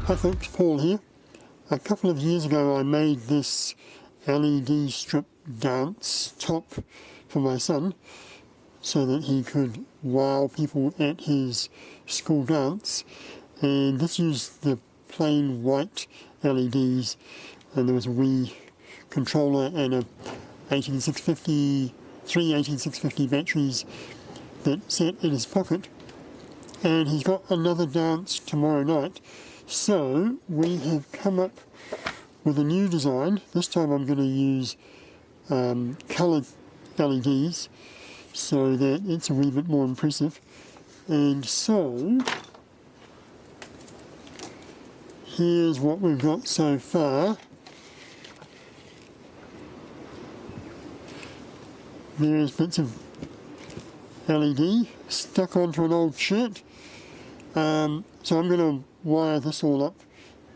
Hi folks, Paul here. A couple of years ago I made this LED strip dance top for my son so that he could wow people at his school dance, and this used the plain white LEDs, and there was a Wii controller and a 18650, three 18650 batteries that sat in his pocket, and he's got another dance tomorrow night. So we have come up with a new design. This time I'm going to use coloured LEDs so that it's a wee bit more impressive. And so here's what we've got so far. There's bits of LED stuck onto an old shirt. So I'm going to wire this all up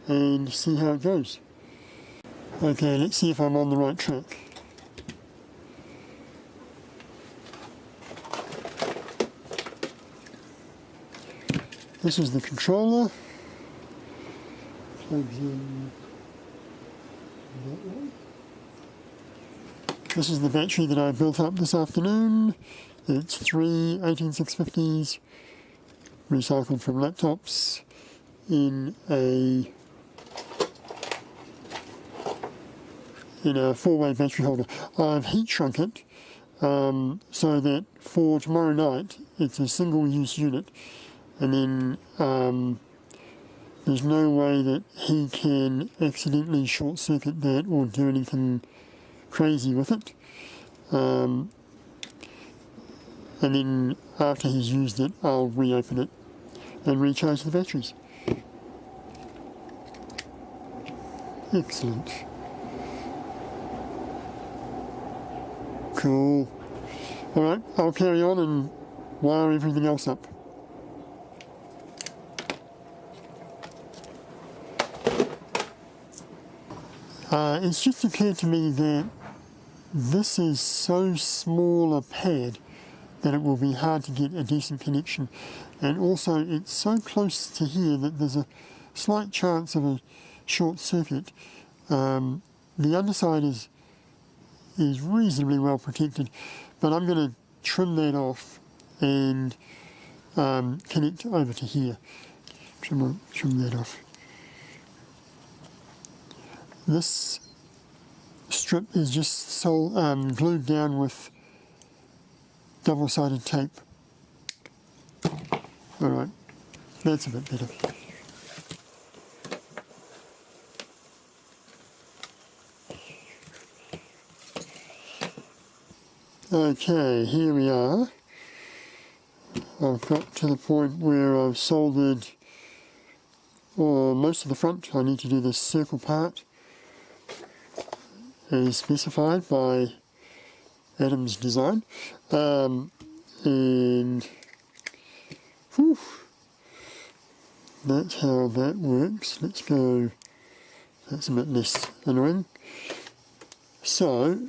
and see how it goes. Okay, let's see if I'm on the right track. This is the controller. Plugs in that way. This is the battery that I built up this afternoon. It's three 18650s recycled from laptops in a four-way battery holder. I've heat shrunk it so that for tomorrow night it's a single-use unit, and then there's no way that he can accidentally short-circuit that or do anything crazy with it. And then after he's used it, I'll reopen it and recharge the batteries. Excellent. Cool. Alright, I'll carry on and wire everything else up. It's just occurred to me that this is so small a pad that it will be hard to get a decent connection, and also it's so close to here that there's a slight chance of a short circuit. The underside is reasonably well protected, but I'm going to trim that off and connect over to here. Trim that off. This strip is just glued down with double-sided tape. Alright, that's a bit better. Okay, here we are. I've got to the point where I've soldered most of the front. I need to do this circle part as specified by Adam's design. And whew, that's how that works. Let's go, that's a bit less annoying. So,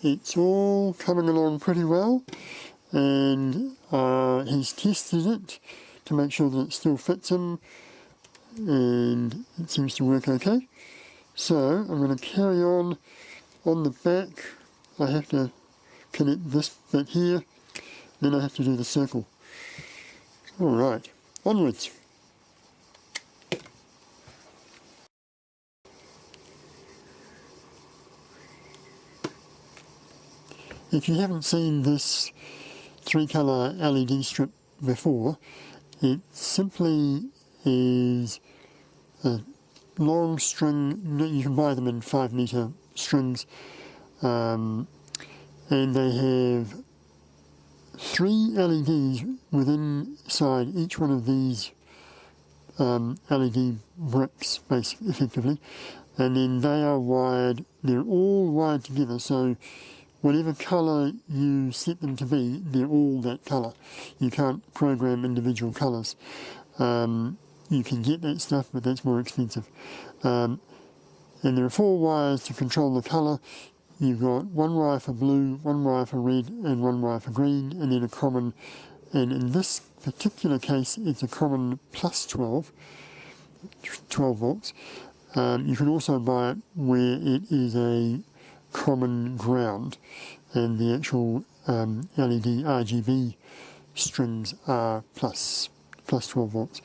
it's all coming along pretty well, and he's tested it to make sure that it still fits him, and it seems to work okay. So I'm going to carry on the back. I have to connect this bit here, then I have to do the circle. Alright, onwards. If you haven't seen this 3-colour LED strip before, it simply is a long string. You can buy them in 5-metre strings, and they have 3 LEDs within inside each one of these LED bricks, basically, effectively, and then they are wired. They're all wired together, so whatever colour you set them to be, they're all that colour. You can't program individual colours. You can get that stuff, but that's more expensive. And there are 4 wires to control the colour. You've got 1 wire for blue, 1 wire for red, and 1 wire for green, and then a common, and in this particular case it's a common plus 12, 12 volts. You can also buy it where it is a common ground and the actual LED RGB strings are plus 12 volts.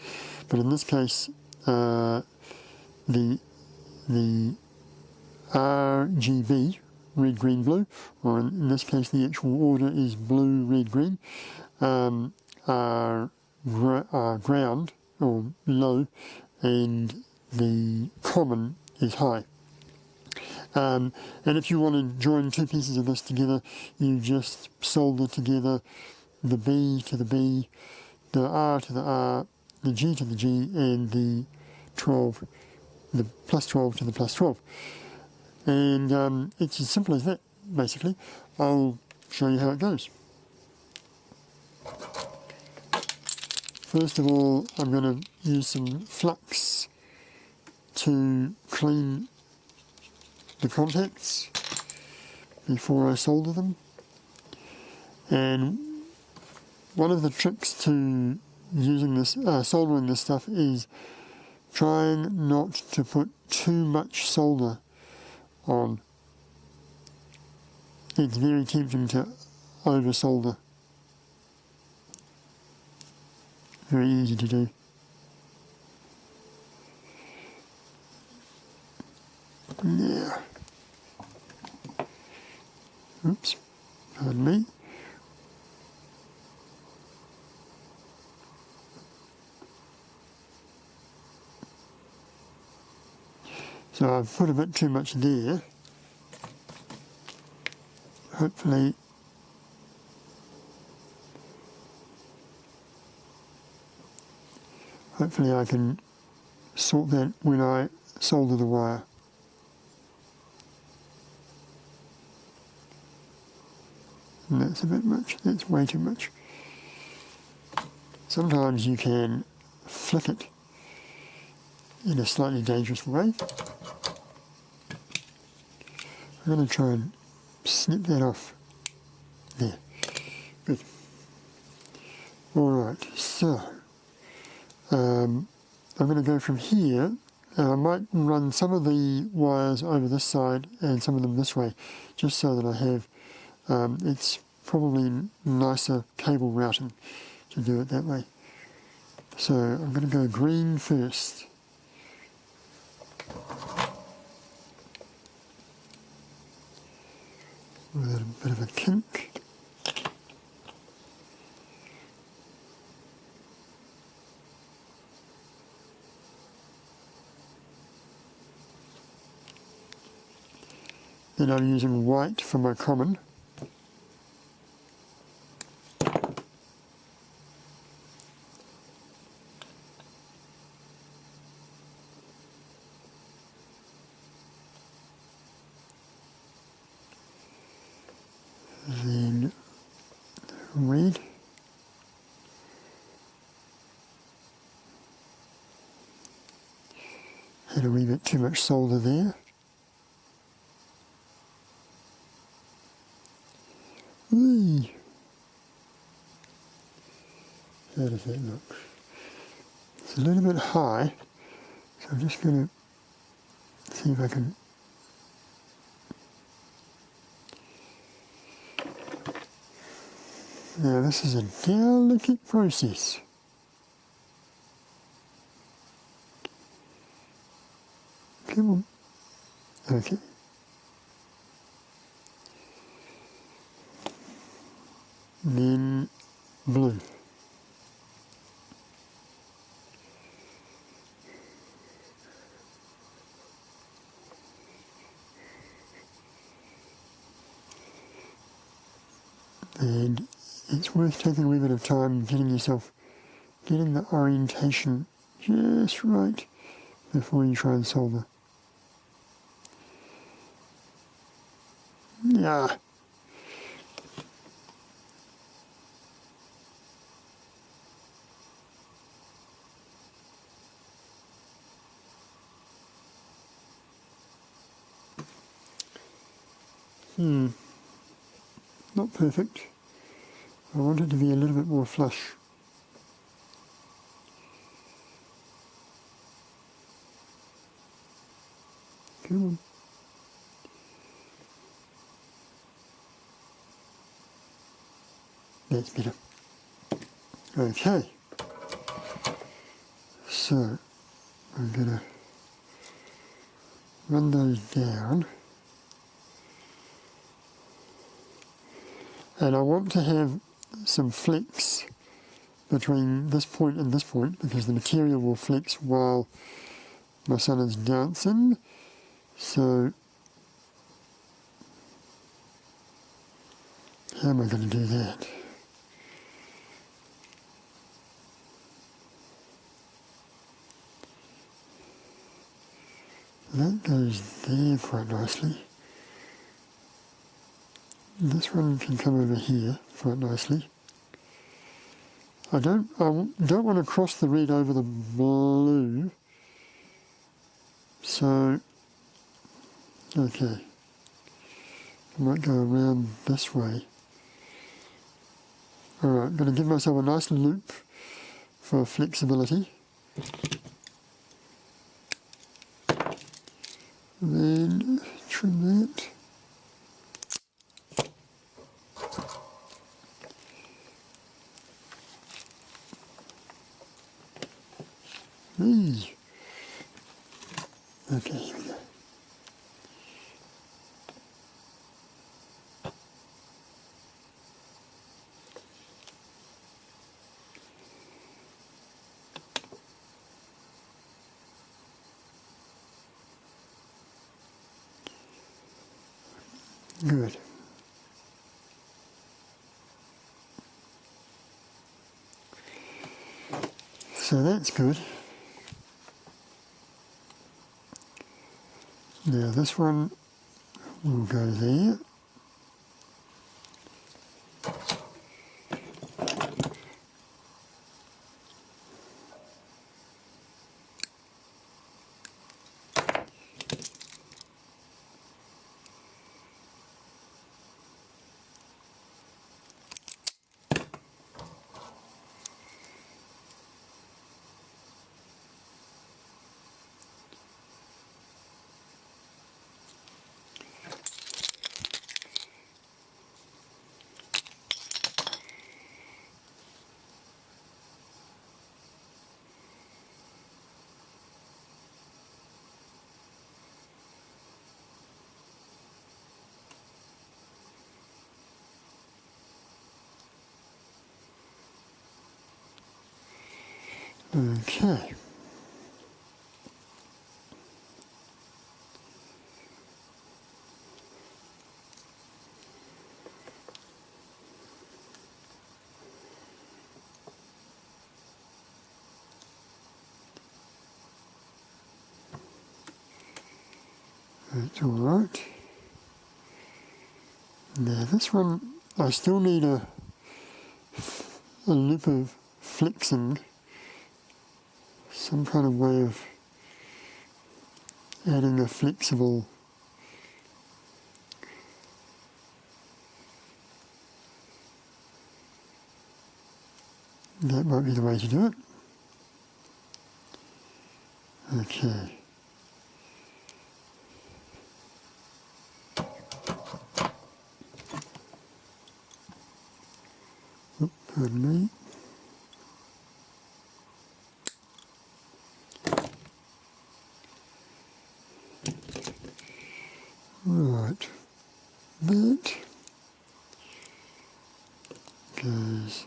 But in this case, the RGB, red, green, blue, or in this case the actual order is blue, red, green, are ground or low, and the common is high. And if you want to join two pieces of this together, you just solder together the B to the B, the R to the R, the G to the G, and the plus 12 to the plus 12. And it's as simple as that, basically. I'll show you how it goes. First of all, I'm going to use some flux to clean the contacts before I solder them. And one of the tricks to using this, soldering this stuff, is trying not to put too much solder on. It's very tempting to over solder. Very easy to do. Now, oops, pardon me. So I've put a bit too much there. Hopefully I can sort that when I solder the wire. And that's a bit much, that's way too much. Sometimes you can flick it in a slightly dangerous way. I'm going to try and snip that off. There. Good. Alright, so I'm going to go from here, and I might run some of the wires over this side and some of them this way, just so that I have, it's probably nicer cable routing to do it that way. So I'm going to go green first. With a bit of a kink. Then I'm using white for my common. Then red. Had a wee bit too much solder there. Whee! How does that look? It's a little bit high, so I'm just going to see if I can. Now this is a delicate process. Come on. Okay. Then blue. And it's worth taking a wee bit of time getting the orientation just right before you try and solder. Yeah. Not perfect. I want it to be a little bit more flush. Come on. That's better. Okay. So, I'm going to run those down. And I want to have some flex between this point and this point because the material will flex while my sun is dancing. So, how am I going to do that? That goes there quite nicely. This one can come over here quite nicely. I don't want to cross the red over the blue. So, okay. I might go around this way. Alright, I'm going to give myself a nice loop for flexibility. Then trim that. Eee. Okay, here we go. Good. So that's good. Now this one will go there. Okay. That's all right. Now this one, I still need a loop of flexing, some kind of way of adding a flexible that might be the way to do it. Okay. Oop, pardon me. Right. That goes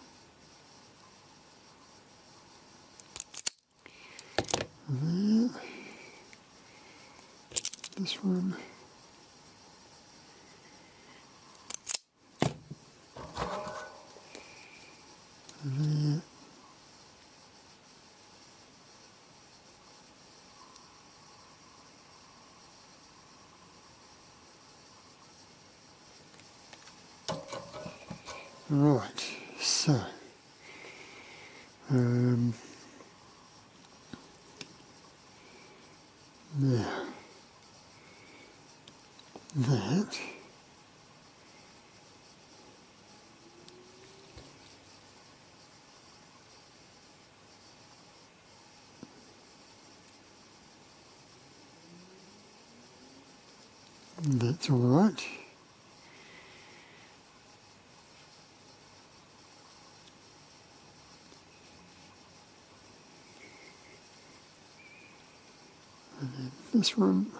there. This one. There. Right, so now that That's all right. And then this one.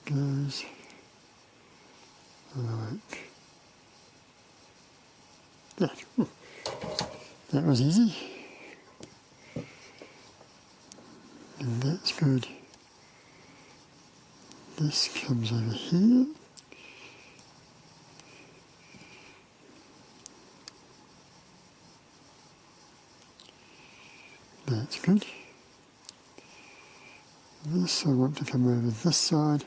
Goes like that. That was easy. And that's good. This comes over here. That's good. This I want to come over this side.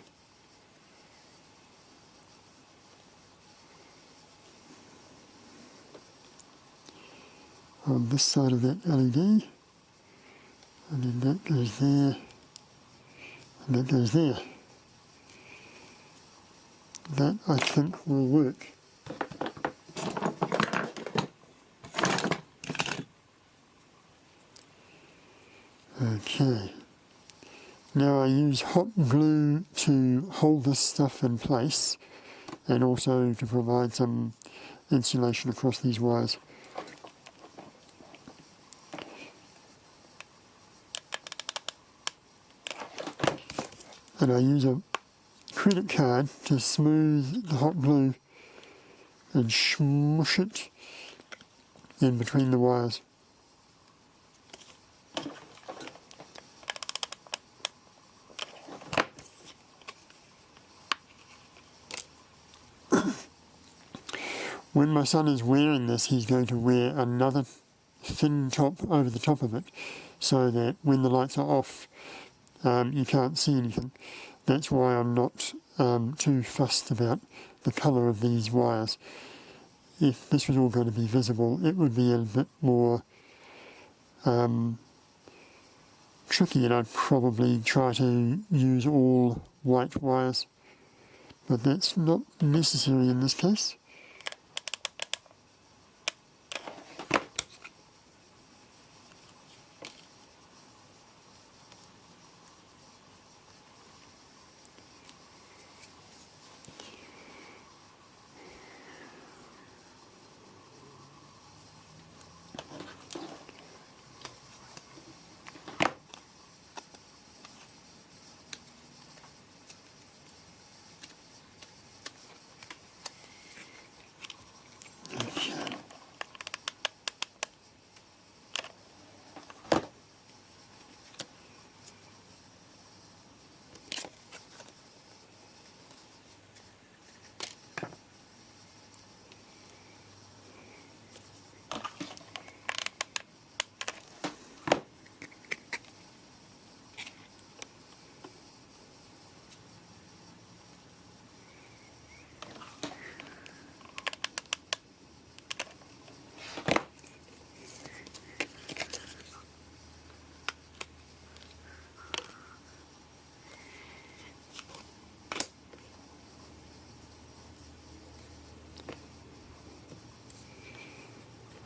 On this side of that LED, and then that goes there, and that goes there. That I think will work. Okay, now I use hot glue to hold this stuff in place and also to provide some insulation across these wires. And I use a credit card to smooth the hot glue and smush it in between the wires. When my son is wearing this, he's going to wear another thin top over the top of it so that when the lights are off, you can't see anything. That's why I'm not too fussed about the colour of these wires. If this was all going to be visible, it would be a bit more tricky, and I'd probably try to use all white wires, but that's not necessary in this case.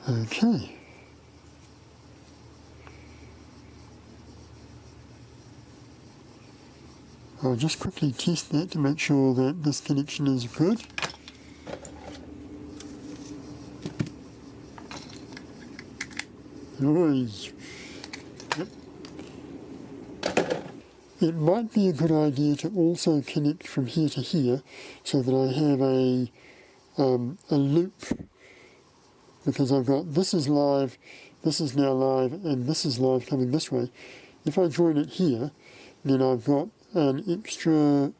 Okay. I'll just quickly test that to make sure that this connection is good. Yep. It might be a good idea to also connect from here to here so that I have a loop, because I've got this is live, this is now live, and this is live coming this way. If I join it here, then I've got an extra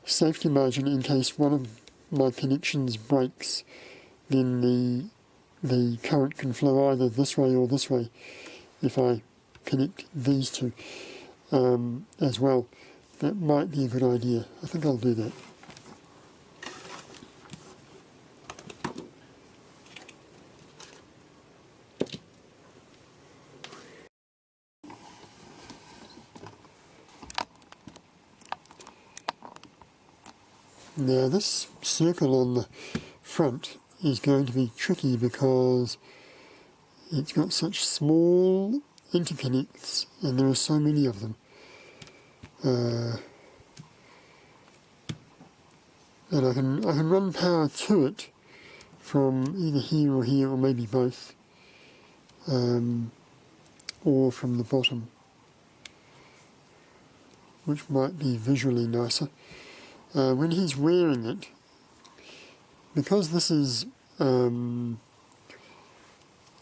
safety margin in case one of my connections breaks. Then the current can flow either this way or this way if I connect these two as well. That might be a good idea. I think I'll do that. Now this circle on the front is going to be tricky because It's got such small interconnects, and there are so many of them. And I can run power to it from either here, or maybe both, or from the bottom, which might be visually nicer. When he's wearing it, because this is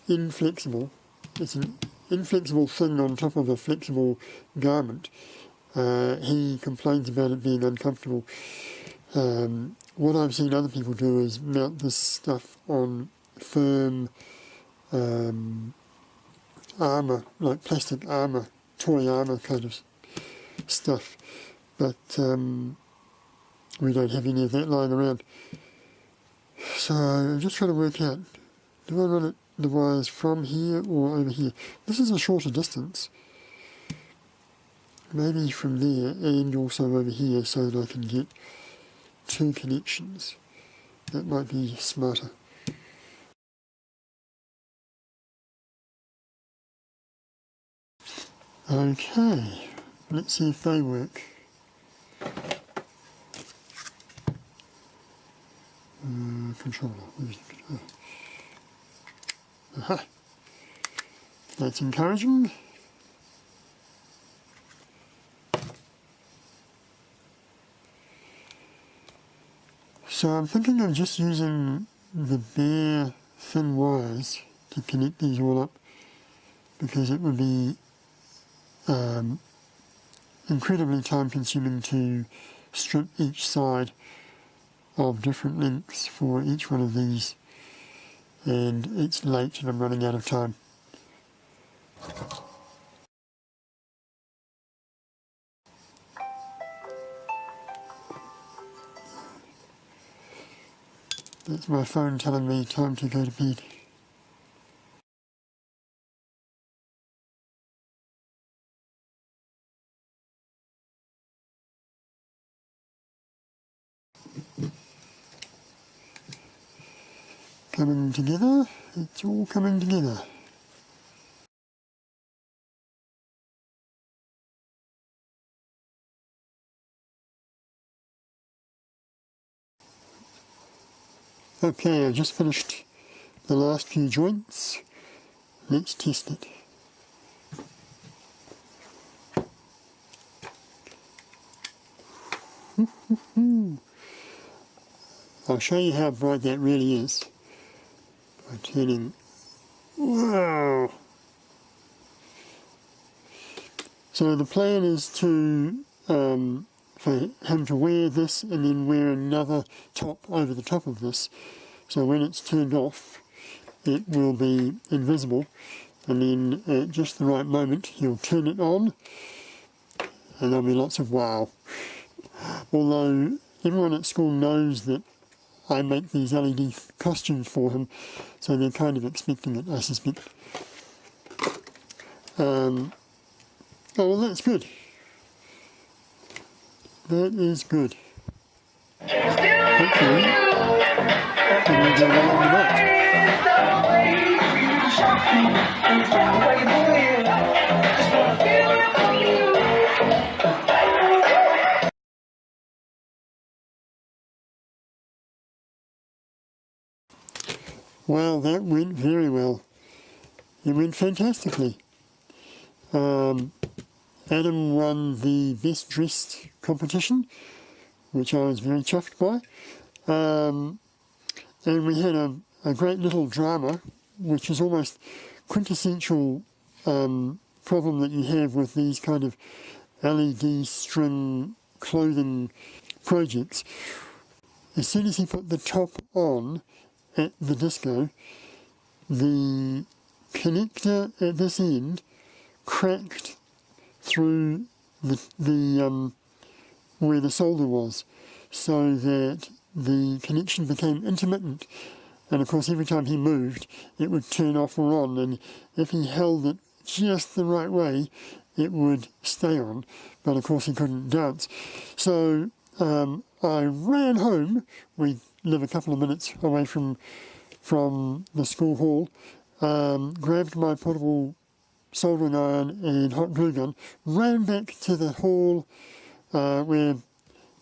inflexible, it's an inflexible thing on top of a flexible garment, he complains about it being uncomfortable. What I've seen other people do is mount this stuff on firm armour, like plastic armour, toy armour kind of stuff, but we don't have any of that lying around. So I'm just trying to work out, do I run the wires from here or over here? This is a shorter distance. Maybe from there and also over here so that I can get 2 connections. That might be smarter. Okay, let's see if they work. Controller, where's the controller? Aha! That's encouraging. So I'm thinking of just using the bare thin wires to connect these all up, because it would be incredibly time consuming to strip each side of different lengths for each one of these, and it's late and I'm running out of time. That's my phone telling me time to go to bed. Coming together, it's all coming together. Okay, I've just finished the last few joints. Let's test it. I'll show you how bright that really is by turning. Wow! So the plan is to for him to wear this and then wear another top over the top of this, so when it's turned off it will be invisible, and then at just the right moment he'll turn it on and there'll be lots of wow. Although everyone at school knows that I make these LED costumes for him, so they're kind of expecting it, I suspect. Oh well, that's good. That is good. Hopefully, it will go well on the night. Well, that went very well. It went fantastically. Adam won the Best Dressed competition, which I was very chuffed by. And we had a great little drama, which is almost quintessential problem that you have with these kind of LED string clothing projects. As soon as he put the top on at the disco, the connector at this end cracked through the where the solder was, so that the connection became intermittent, and of course every time he moved it would turn off or on, and if he held it just the right way it would stay on, but of course he couldn't dance. So I ran home. We live a couple of minutes away from the school hall, grabbed my portable soldering iron and hot glue gun, ran back to the hall where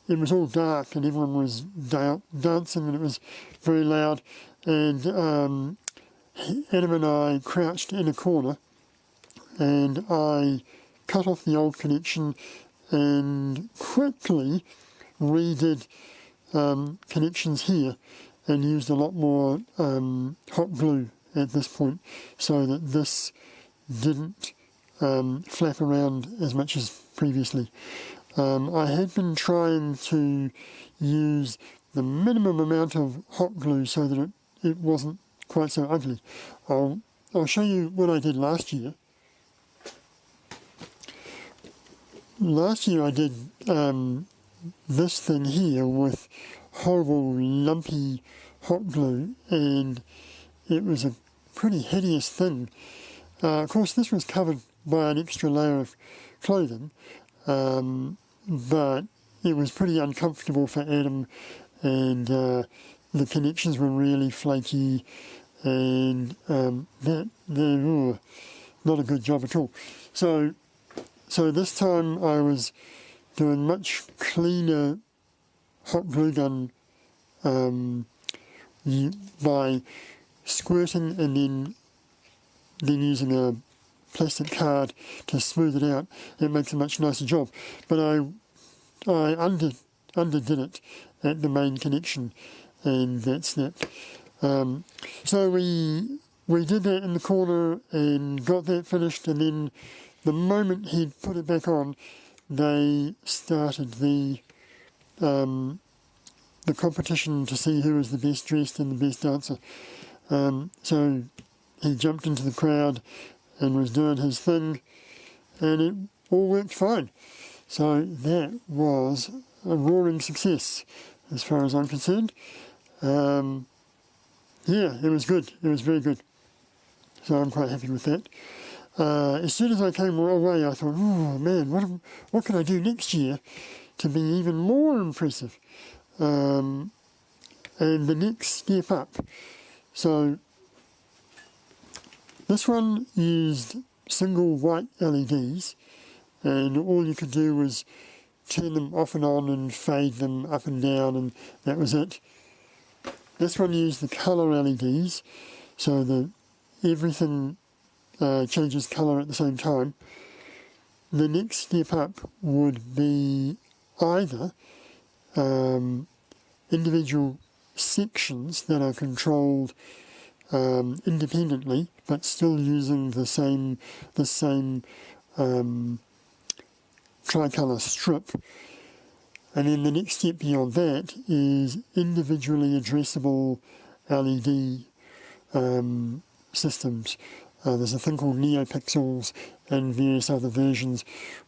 it was all dark and everyone was dancing and it was very loud, and Adam and I crouched in a corner and I cut off the old connection and quickly redid connections here and used a lot more hot glue at this point so that this didn't flap around as much as previously. I had been trying to use the minimum amount of hot glue so that it wasn't quite so ugly. I'll show you what I did last year. Last year I did this thing here with horrible lumpy hot glue, and it was a pretty hideous thing. Of course this was covered by an extra layer of clothing, but it was pretty uncomfortable for Adam, and the connections were really flaky, and they're not a good job at all. So this time I was doing much cleaner hot glue gun by squirting and then using a plastic card to smooth it out. It makes a much nicer job. But I underdid it at the main connection, and that snapped. So we did that in the corner and got that finished, and then the moment he'd put it back on, they started the competition to see who was the best dressed and the best dancer. So he jumped into the crowd and was doing his thing, and it all worked fine. So that was a roaring success as far as I'm concerned. Yeah, it was good. It was very good. So I'm quite happy with that. As soon as I came away, I thought, oh man, what can I do next year to be even more impressive? And the next step up. So this one used single white LEDs, and all you could do was turn them off and on and fade them up and down, and that was it. This one used the colour LEDs, so that everything changes colour at the same time. The next step up would be either individual sections that are controlled independently, but still using the same tricolour strip. And then the next step beyond that is individually addressable LED systems. There's a thing called NeoPixels and various other versions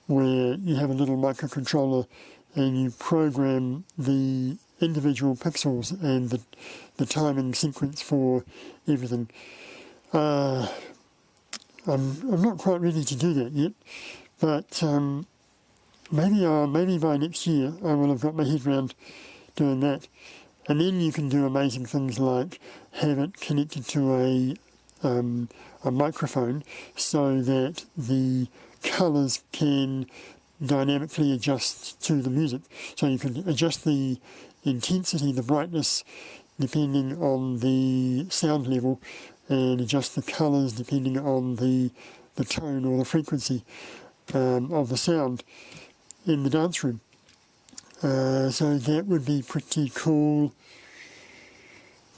where you have a little microcontroller and you program the individual pixels and the timing sequence for everything. I'm not quite ready to do that yet, but maybe by next year I will have got my head around doing that. And then you can do amazing things like have it connected to a microphone so that the colours can dynamically adjust to the music. So you can adjust the intensity, the brightness, depending on the sound level, and adjust the colours depending on the tone or the frequency of the sound in the dance room. So that would be pretty cool.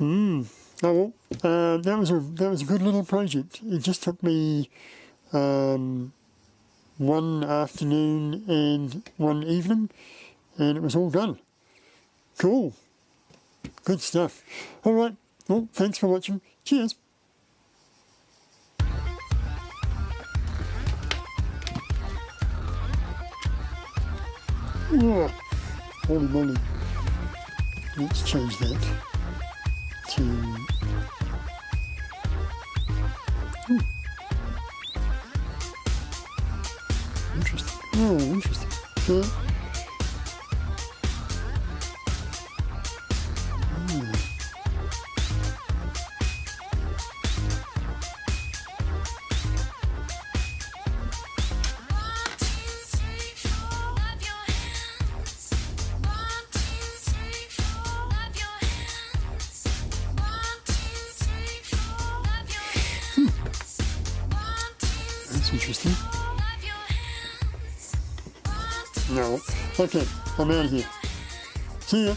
Oh well, that was a good little project. It just took me one afternoon and one evening, and it was all done. Cool. Good stuff. All right. Well, thanks for watching. Cheers. Oh, holy moly. Let's change that to... Interesting. Oh, interesting. That's interesting. No. Okay, I'm out of here. See ya.